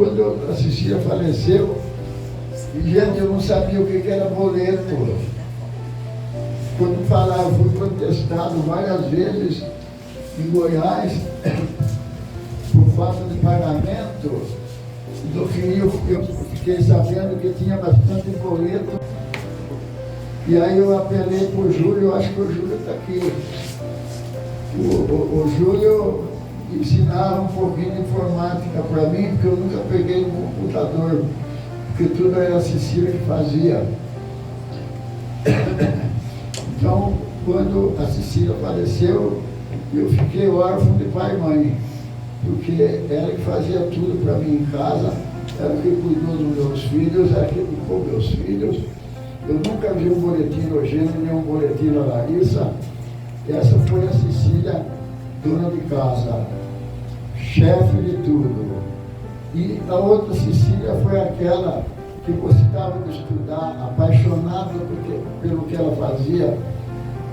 quando a Cecília faleceu, gente, eu não sabia o que era boleto. Quando falava, fui protestado várias vezes em Goiás por falta de pagamento. Do que eu fiquei sabendo que tinha bastante boleto. E aí eu apelei para o Júlio, eu acho que o Júlio está aqui. O Júlio ensinava um pouquinho de informática para mim, porque eu nunca peguei no computador, porque tudo era a Cecília que fazia. Então, quando a Cecília faleceu, eu fiquei órfão de pai e mãe, porque ela que fazia tudo para mim em casa, ela que cuidou dos meus filhos, ela que educou meus filhos. Eu nunca vi um boletim do Eugênio, nem um boletim da Larissa. Essa foi a Cecília, dona de casa, chefe de tudo. E a outra Cecília foi aquela que gostava de estudar, apaixonada pelo que ela fazia.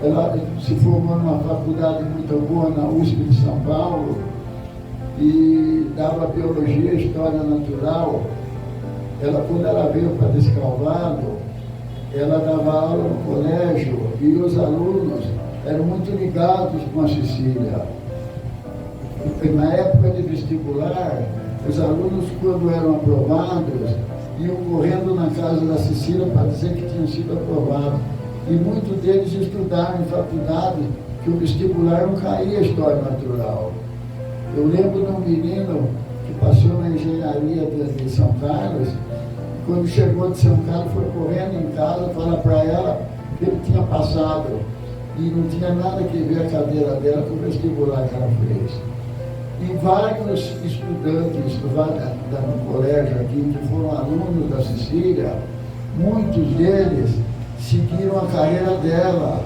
Ela se formou numa faculdade muito boa na USP de São Paulo e dava biologia e história natural. Ela, quando ela veio para Descalvado, ela dava aula no colégio e os alunos eram muito ligados com a Cecília. Na época de vestibular, os alunos, quando eram aprovados, iam correndo na casa da Cecília para dizer que tinham sido aprovados. E muitos deles estudaram em faculdade, que o vestibular não caía História Natural. Eu lembro de um menino que passou na engenharia de São Carlos, e quando chegou de São Carlos, foi correndo em casa falar para ela que ele tinha passado. E não tinha nada que ver a cadeira dela com o vestibular que ela fez. E vários estudantes do colégio aqui, que foram alunos da Cecília, muitos deles seguiram a carreira dela.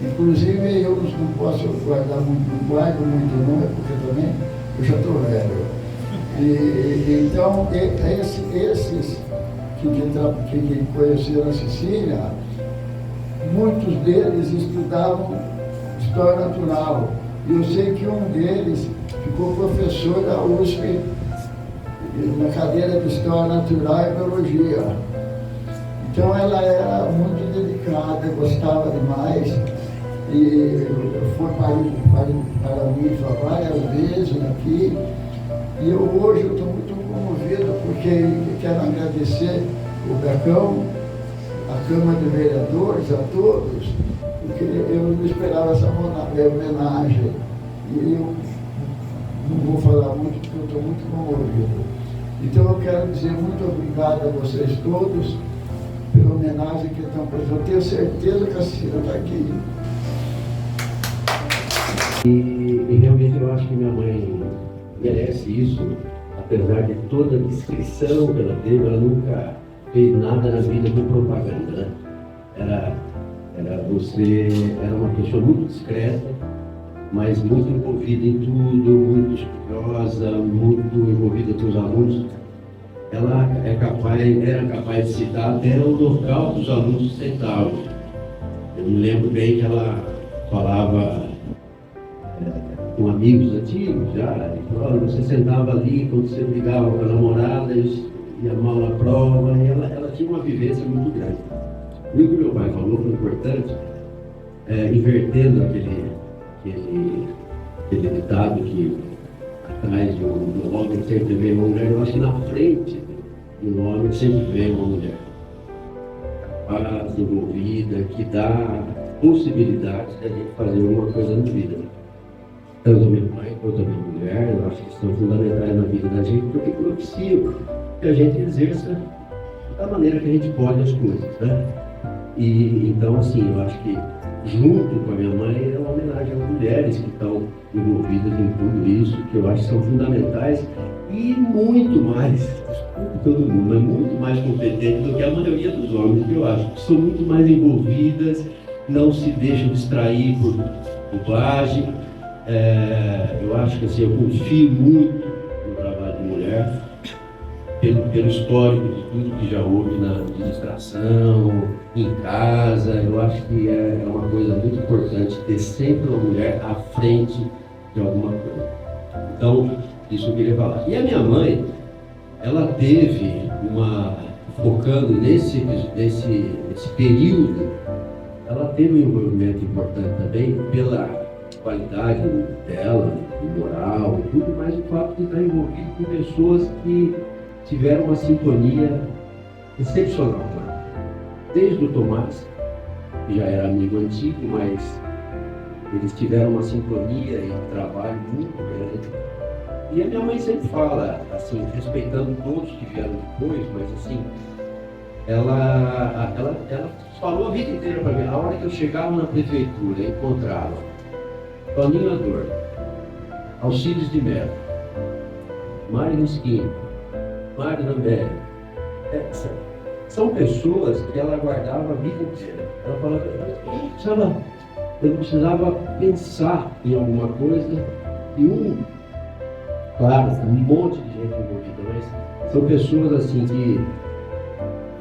Inclusive, eu não posso guardar muito, não guardo muito nome, porque também eu já estou velho. Então, esses que conheceram a Cecília, muitos deles estudavam História Natural. E eu sei que um deles ficou professor da USP na cadeira de História Natural e Biologia. Então ela era muito dedicada, gostava demais, e foi para mim várias vezes aqui. E hoje eu estou muito comovido, porque quero agradecer o Becão, a Câmara de Vereadores, a todos, porque eu não esperava essa homenagem. E eu não vou falar muito, porque eu estou muito comovido. Então eu quero dizer muito obrigado a vocês todos pela homenagem que estão prestando. Eu tenho certeza que a Cecília está aqui. E realmente eu acho que minha mãe merece isso, apesar de toda a descrição que ela teve, ela nunca fez nada na vida com propaganda, né? Você era uma pessoa muito discreta, mas muito envolvida em tudo, muito estudiosa, muito envolvida com os alunos. Ela era capaz de citar até o local que os alunos sentavam. Eu me lembro bem que ela falava com amigos antigos já, e falava, você sentava ali quando você brigava com a namorada, ia mal na prova, e ela tinha uma vivência muito grande. O que meu pai falou foi importante, invertendo aquele ditado que atrás de um homem sempre vem uma mulher. Eu acho que na frente de um homem sempre vem uma mulher capaz, envolvida, que dá possibilidades de a gente fazer alguma coisa na vida. Tanto a minha mãe quanto a minha mulher, eu acho que são fundamentais na vida da gente, porque propiciam que a gente exerça da maneira que a gente pode as coisas, né? E então, assim, eu acho que junto com a minha mãe é uma homenagem às mulheres que estão envolvidas em tudo isso, que eu acho que são fundamentais e muito mais, desculpe todo mundo, mas muito mais competentes do que a maioria dos homens, que eu acho que são muito mais envolvidas, não se deixam distrair por bobagem. Eu acho que assim, eu confio muito no trabalho de mulher, pelo histórico de tudo que já houve na administração, em casa. Eu acho que é uma coisa muito importante ter sempre uma mulher à frente de alguma coisa. Então, isso eu queria falar. E a minha mãe, ela teve focando nesse período, ela teve um envolvimento importante também pela qualidade dela, moral, tudo, mas o fato de estar envolvido com pessoas que tiveram uma sintonia excepcional com ela. Desde o Tomás, que já era amigo antigo, mas eles tiveram uma sintonia e um trabalho muito grande. E a minha mãe sempre fala, assim, respeitando todos que vieram depois, mas assim, ela falou a vida inteira para mim. Na hora que eu chegava na prefeitura, eu encontrava Toninho Adorno, Alcides de Mello, Mário Risquinho, Mário Lambert. São pessoas que ela guardava a vida inteira. Ela falava, eu não precisava pensar em alguma coisa. E claro, um monte de gente envolvida, mas são pessoas assim que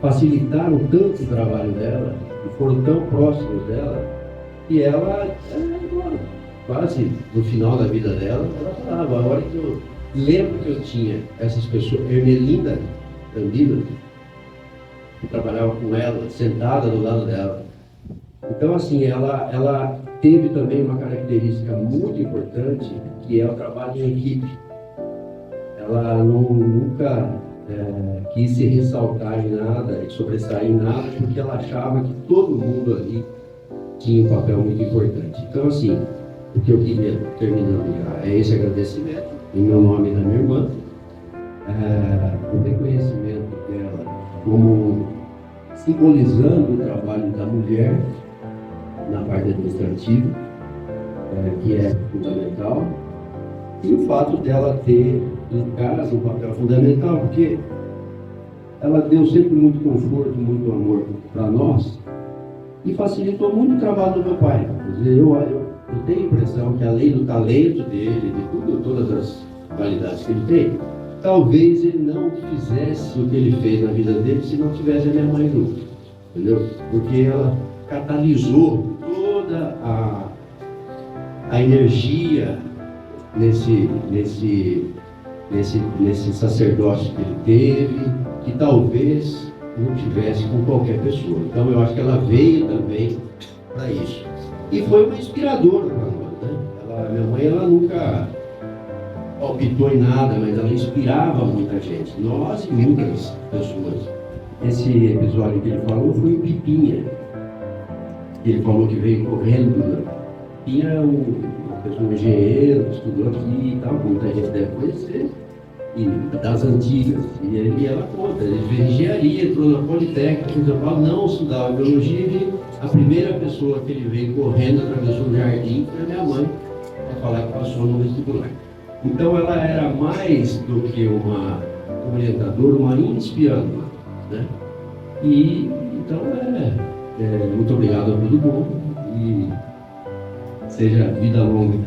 facilitaram tanto o trabalho dela, e foram tão próximos dela, que ela quase no final da vida dela, ela falava, a hora que eu lembro que eu tinha essas pessoas, Ermelinda Gambino, que trabalhava com ela, sentada do lado dela. Então, assim, ela teve também uma característica muito importante, que é o trabalho em equipe. Ela nunca quis se ressaltar em nada, e sobressair em nada, porque ela achava que todo mundo ali tinha um papel muito importante. Então, assim, o que eu queria, terminando já, é esse agradecimento, em meu nome e da minha irmã, o reconhecimento dela como simbolizando o trabalho da mulher na parte administrativa, que é fundamental, e o fato dela ter em casa um papel fundamental, porque ela deu sempre muito conforto, muito amor para nós e facilitou muito o trabalho do meu pai. Quer dizer, eu tenho a impressão que, além do talento dele, de todas as qualidades que ele tem, talvez ele não fizesse o que ele fez na vida dele se não tivesse a minha mãe junto, entendeu? Porque ela catalisou toda a energia nesse sacerdócio que ele teve, que talvez não tivesse com qualquer pessoa. Então eu acho que ela veio também para isso. E foi uma inspiradora para nós, né? Minha mãe, ela nunca palpitou em nada, mas ela inspirava muita gente, nós e muitas pessoas. Esse episódio que ele falou foi o Pipinha. Ele falou que veio correndo, né? Tinha um engenheiro que estudou aqui e tal, muita gente deve conhecer, e das antigas. E ela conta, ele fez engenharia, entrou na Politécnica em São Paulo, não estudava biologia, e a primeira pessoa que ele veio correndo, atravessou o jardim, foi a minha mãe, para falar que passou no vestibular. Então ela era mais do que uma orientadora, uma inspiradora, né? E então muito obrigado a todo mundo e seja vida longa.